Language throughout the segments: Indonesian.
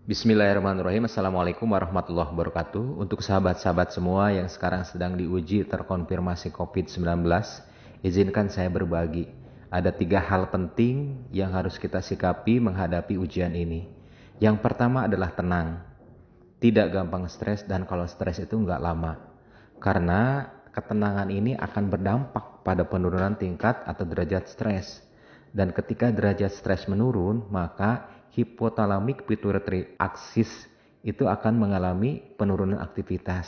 Bismillahirrahmanirrahim. Assalamualaikum warahmatullahi wabarakatuh. Untuk sahabat-sahabat semua yang sekarang sedang diuji terkonfirmasi COVID-19, izinkan saya berbagi. Ada 3 hal penting yang harus kita sikapi menghadapi ujian ini. Yang pertama adalah tenang. Tidak gampang stres, dan kalau stres itu nggak lama. Karena ketenangan ini akan berdampak pada penurunan tingkat atau derajat stres. Dan ketika derajat stres menurun, maka hypothalamic pituitary axis itu akan mengalami penurunan aktivitas.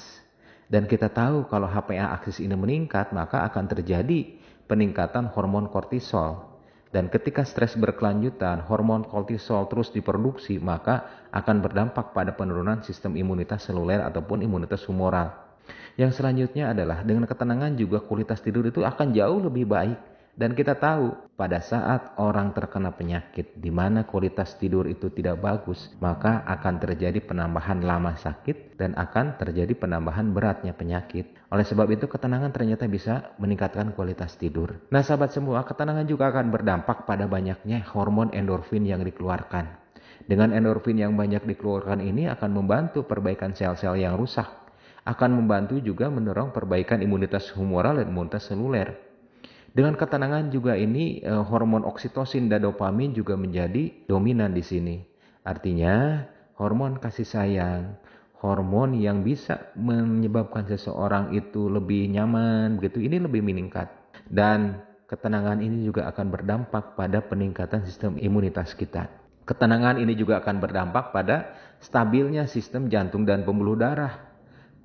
Dan kita tahu kalau HPA axis ini meningkat, maka akan terjadi peningkatan hormon kortisol. Dan ketika stres berkelanjutan, hormon kortisol terus diproduksi, maka akan berdampak pada penurunan sistem imunitas seluler ataupun imunitas humoral. Yang selanjutnya adalah dengan ketenangan juga kualitas tidur itu akan jauh lebih baik. Dan kita tahu pada saat orang terkena penyakit di mana kualitas tidur itu tidak bagus, maka akan terjadi penambahan lama sakit dan akan terjadi penambahan beratnya penyakit. Oleh sebab itu ketenangan ternyata bisa meningkatkan kualitas tidur. Nah sahabat semua, ketenangan juga akan berdampak pada banyaknya hormon endorfin yang dikeluarkan. Dengan endorfin yang banyak dikeluarkan ini akan membantu perbaikan sel-sel yang rusak. Akan membantu juga mendorong perbaikan imunitas humoral dan imunitas seluler. Dengan ketenangan juga ini hormon oksitosin dan dopamin juga menjadi dominan di sini. Artinya hormon kasih sayang, hormon yang bisa menyebabkan seseorang itu lebih nyaman, begitu ini lebih meningkat. Dan ketenangan ini juga akan berdampak pada peningkatan sistem imunitas kita. Ketenangan ini juga akan berdampak pada stabilnya sistem jantung dan pembuluh darah.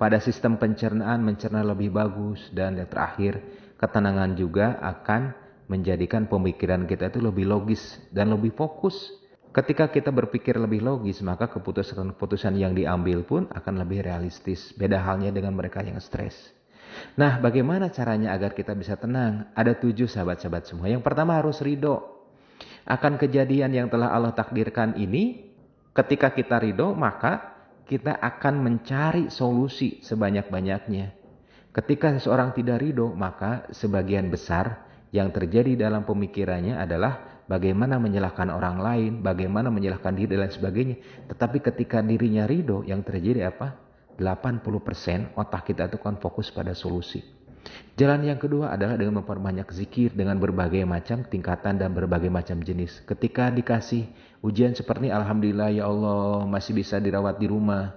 Pada sistem pencernaan mencerna lebih bagus, dan yang terakhir ketenangan juga akan menjadikan pemikiran kita itu lebih logis dan lebih fokus. Ketika kita berpikir lebih logis, maka keputusan-keputusan yang diambil pun akan lebih realistis. Beda halnya dengan mereka yang stres. Nah, bagaimana caranya agar kita bisa tenang? Ada 7 sahabat-sahabat semua. Yang pertama harus ridho akan kejadian yang telah Allah takdirkan ini. Ketika kita ridho, maka kita akan mencari solusi sebanyak-banyaknya. Ketika seseorang tidak ridho, maka sebagian besar yang terjadi dalam pemikirannya adalah bagaimana menyalahkan orang lain, bagaimana menyalahkan diri dan sebagainya. Tetapi ketika dirinya ridho, yang terjadi apa? 80% otak kita itu kan fokus pada solusi. Jalan yang kedua adalah dengan memperbanyak zikir dengan berbagai macam tingkatan dan berbagai macam jenis. Ketika dikasih ujian seperti alhamdulillah ya Allah masih bisa dirawat di rumah.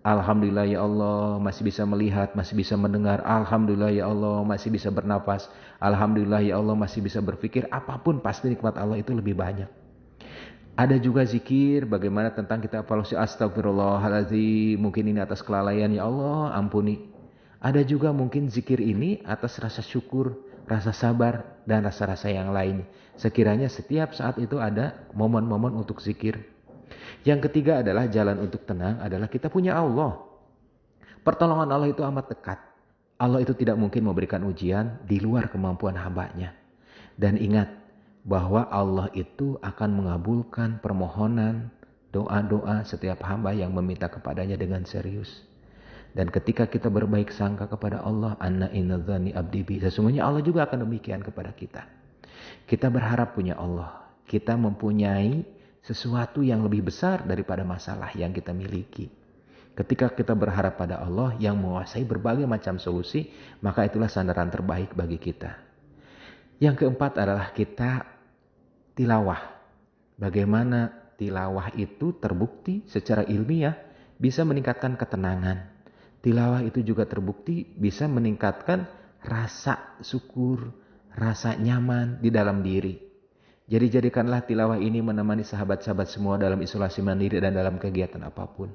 Alhamdulillah ya Allah masih bisa melihat, masih bisa mendengar. Alhamdulillah ya Allah masih bisa bernapas. Alhamdulillah ya Allah masih bisa berpikir. Apapun pasti nikmat Allah itu lebih banyak. Ada juga zikir bagaimana tentang kita evaluasi astagfirullahaladzim. Mungkin ini atas kelalaian ya Allah ampuni. Ada juga mungkin zikir ini atas rasa syukur, rasa sabar, dan rasa-rasa yang lain. Sekiranya setiap saat itu ada momen-momen untuk zikir. Yang ketiga adalah jalan untuk tenang adalah kita punya Allah. Pertolongan Allah itu amat dekat. Allah itu tidak mungkin memberikan ujian di luar kemampuan hambanya. Dan ingat bahwa Allah itu akan mengabulkan permohonan, doa-doa setiap hamba yang meminta kepadanya dengan serius. Dan ketika kita berbaik sangka kepada Allah, anna inna dzanni abdi bi, sesungguhnya Allah juga akan demikian kepada kita. Kita berharap punya Allah. Kita mempunyai sesuatu yang lebih besar daripada masalah yang kita miliki. Ketika kita berharap pada Allah yang menguasai berbagai macam solusi, maka itulah sandaran terbaik bagi kita. Yang keempat adalah kita tilawah. Bagaimana tilawah itu terbukti secara ilmiah bisa meningkatkan ketenangan. Tilawah itu juga terbukti bisa meningkatkan rasa syukur, rasa nyaman di dalam diri. Jadi jadikanlah tilawah ini menemani sahabat-sahabat semua dalam isolasi mandiri dan dalam kegiatan apapun.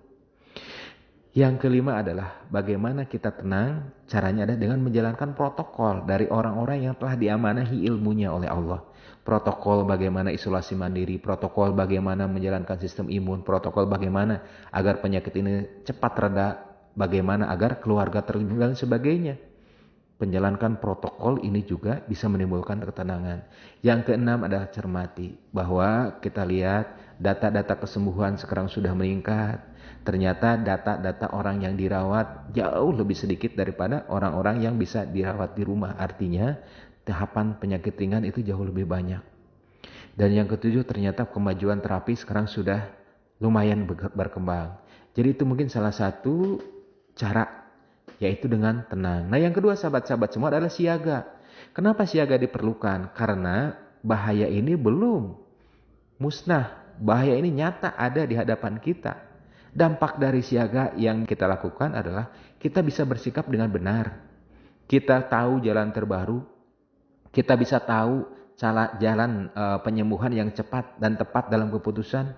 Yang kelima adalah bagaimana kita tenang, caranya adalah dengan menjalankan protokol dari orang-orang yang telah diamanahi ilmunya oleh Allah. Protokol bagaimana isolasi mandiri, protokol bagaimana menjalankan sistem imun, protokol bagaimana agar penyakit ini cepat reda, bagaimana agar keluarga terlindungi dan sebagainya. Menjalankan protokol ini juga bisa menimbulkan ketenangan. Yang keenam adalah cermati. Bahwa kita lihat data-data kesembuhan sekarang sudah meningkat. Ternyata data-data orang yang dirawat jauh lebih sedikit daripada orang-orang yang bisa dirawat di rumah. Artinya tahapan penyakit ringan itu jauh lebih banyak. Dan yang ketujuh ternyata kemajuan terapi sekarang sudah lumayan berkembang. Jadi itu mungkin salah satu cara, yaitu dengan tenang. Nah yang kedua sahabat-sahabat semua adalah siaga. Kenapa siaga diperlukan? Karena bahaya ini belum musnah. Bahaya ini nyata ada di hadapan kita. Dampak dari siaga yang kita lakukan adalah kita bisa bersikap dengan benar. Kita tahu jalan terbaru. Kita bisa tahu jalan penyembuhan yang cepat dan tepat dalam keputusan.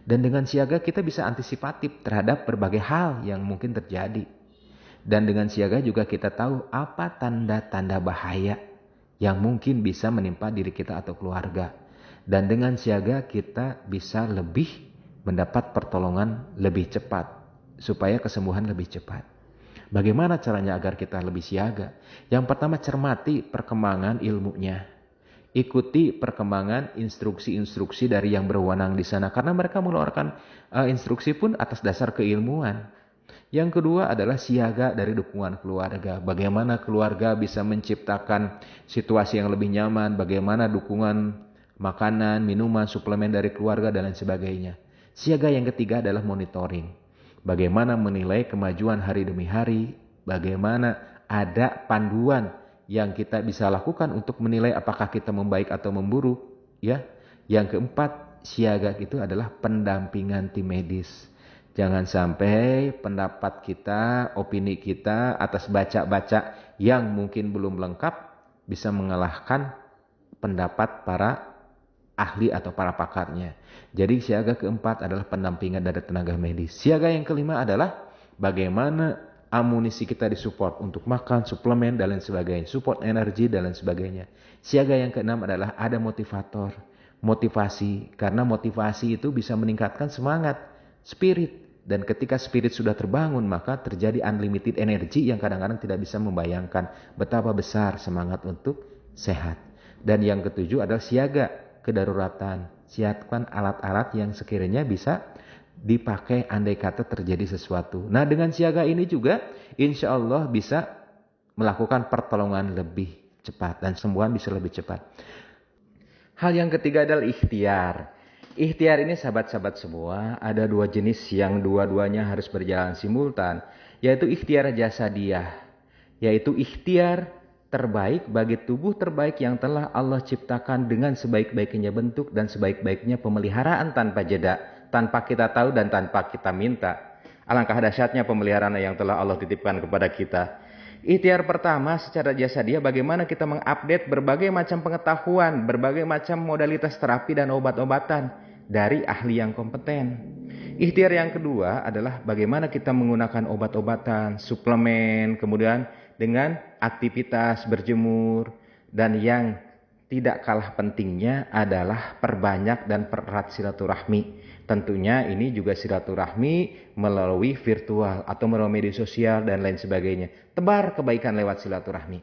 Dan dengan siaga kita bisa antisipatif terhadap berbagai hal yang mungkin terjadi. Dan dengan siaga juga kita tahu apa tanda-tanda bahaya yang mungkin bisa menimpa diri kita atau keluarga. Dan dengan siaga kita bisa lebih mendapat pertolongan lebih cepat, supaya kesembuhan lebih cepat. Bagaimana caranya agar kita lebih siaga? Yang pertama, cermati perkembangan ilmunya. Ikuti perkembangan instruksi-instruksi dari yang berwenang di sana. Karena mereka mengeluarkan instruksi pun atas dasar keilmuan. Yang kedua adalah siaga dari dukungan keluarga. Bagaimana keluarga bisa menciptakan situasi yang lebih nyaman. Bagaimana dukungan makanan, minuman, suplemen dari keluarga, dan lain sebagainya. Siaga yang ketiga adalah monitoring. Bagaimana menilai kemajuan hari demi hari. Bagaimana ada panduan yang kita bisa lakukan untuk menilai apakah kita membaik atau memburuk. Ya. Yang keempat, siaga itu adalah pendampingan tim medis. Jangan sampai pendapat kita, opini kita atas baca-baca yang mungkin belum lengkap bisa mengalahkan pendapat para ahli atau para pakarnya. Jadi siaga keempat adalah pendampingan dari tenaga medis. Siaga yang kelima adalah bagaimana amunisi kita disupport untuk makan, suplemen, dan lain sebagainya. Support energi, dan lain sebagainya. Siaga yang keenam adalah ada motivator. Motivasi. Karena motivasi itu bisa meningkatkan semangat, spirit. Dan ketika spirit sudah terbangun, maka terjadi unlimited energi yang kadang-kadang tidak bisa membayangkan betapa besar semangat untuk sehat. Dan yang ketujuh adalah siaga kedaruratan. Siapkan alat-alat yang sekiranya bisa dipakai andai kata terjadi sesuatu. Nah dengan siaga ini juga insya Allah bisa melakukan pertolongan lebih cepat dan sembuhan bisa lebih cepat. Hal yang ketiga adalah ikhtiar. Ikhtiar ini sahabat-sahabat semua ada dua jenis yang dua-duanya harus berjalan simultan. Yaitu ikhtiar jasadiyah. Yaitu ikhtiar terbaik bagi tubuh terbaik yang telah Allah ciptakan dengan sebaik-baiknya bentuk dan sebaik-baiknya pemeliharaan tanpa jeda. Tanpa kita tahu dan tanpa kita minta. Alangkah dahsyatnya pemeliharaan yang telah Allah titipkan kepada kita. Ikhtiar pertama secara jasadiyah bagaimana kita mengupdate berbagai macam pengetahuan, berbagai macam modalitas terapi dan obat-obatan dari ahli yang kompeten. Ikhtiar yang kedua adalah bagaimana kita menggunakan obat-obatan, suplemen, kemudian dengan aktivitas berjemur, dan yang tidak kalah pentingnya adalah perbanyak dan pererat silaturahmi. Tentunya ini juga silaturahmi melalui virtual atau melalui media sosial dan lain sebagainya. Tebar kebaikan lewat silaturahmi.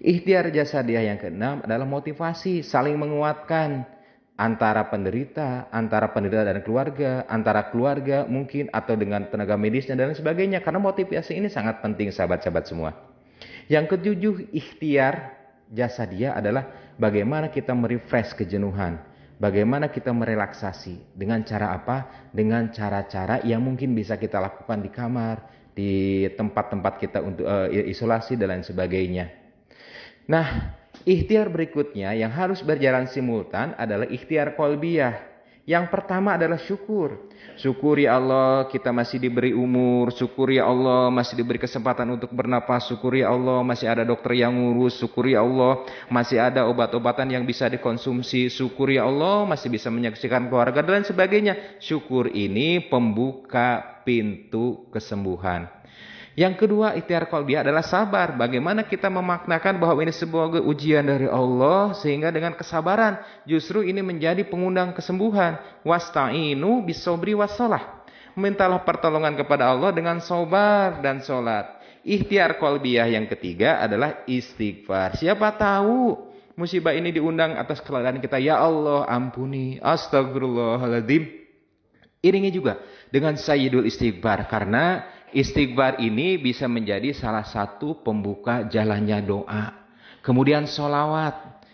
Ikhtiar jasadiyah yang keenam adalah motivasi, saling menguatkan antara penderita dan keluarga, antara keluarga mungkin atau dengan tenaga medisnya dan lain sebagainya. Karena motivasi ini sangat penting sahabat-sahabat semua. Yang ketujuh, ikhtiar jasadiyah adalah bagaimana kita merefresh kejenuhan. Bagaimana kita merelaksasi. Dengan cara apa? Dengan cara-cara yang mungkin bisa kita lakukan di kamar, di tempat-tempat kita untuk isolasi dan lain sebagainya. Nah, ikhtiar berikutnya yang harus berjalan simultan adalah ikhtiar qalbiyah. Yang pertama adalah syukur. Syukur ya Allah kita masih diberi umur. Syukur ya Allah masih diberi kesempatan untuk bernapas. Syukur ya Allah masih ada dokter yang ngurus. Syukur ya Allah masih ada obat-obatan yang bisa dikonsumsi. Syukur ya Allah masih bisa menyaksikan keluarga dan sebagainya. Syukur ini pembuka pintu kesembuhan. Yang kedua, ikhtiar qalbiyah adalah sabar. Bagaimana kita memaknakan bahwa ini sebuah ujian dari Allah, sehingga dengan kesabaran justru ini menjadi pengundang kesembuhan. Wasta'inu bis-sabri was-shalah. Mintalah pertolongan kepada Allah dengan sabar dan sholat. Ikhtiar qalbiyah yang ketiga adalah istighfar. Siapa tahu musibah ini diundang atas kelalaian kita. Ya Allah ampuni. Astagfirullahaladzim. Iringi juga dengan sayyidul istighfar. Karena istighfar ini bisa menjadi salah satu pembuka jalannya doa. Kemudian solawat.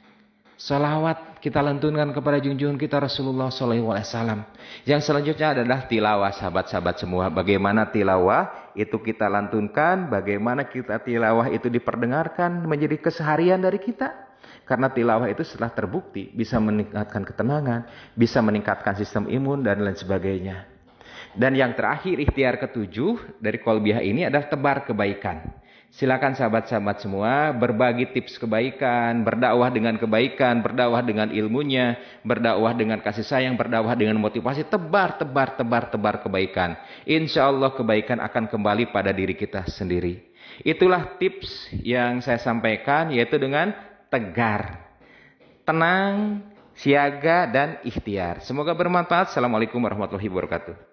Solawat kita lantunkan kepada junjungan kita Rasulullah SAW. Yang selanjutnya adalah tilawah, sahabat-sahabat semua. Bagaimana tilawah itu kita lantunkan, bagaimana kita tilawah itu diperdengarkan menjadi keseharian dari kita. Karena tilawah itu setelah terbukti bisa meningkatkan ketenangan, bisa meningkatkan sistem imun dan lain sebagainya. Dan yang terakhir, ikhtiar ketujuh dari kolbiah ini adalah tebar kebaikan. Silakan sahabat-sahabat semua berbagi tips kebaikan, berdakwah dengan kebaikan, berdakwah dengan ilmunya, berdakwah dengan kasih sayang, berdakwah dengan motivasi, tebar kebaikan. Insya Allah kebaikan akan kembali pada diri kita sendiri. Itulah tips yang saya sampaikan, yaitu dengan tegar, tenang, siaga, dan ikhtiar. Semoga bermanfaat. Assalamualaikum warahmatullahi wabarakatuh.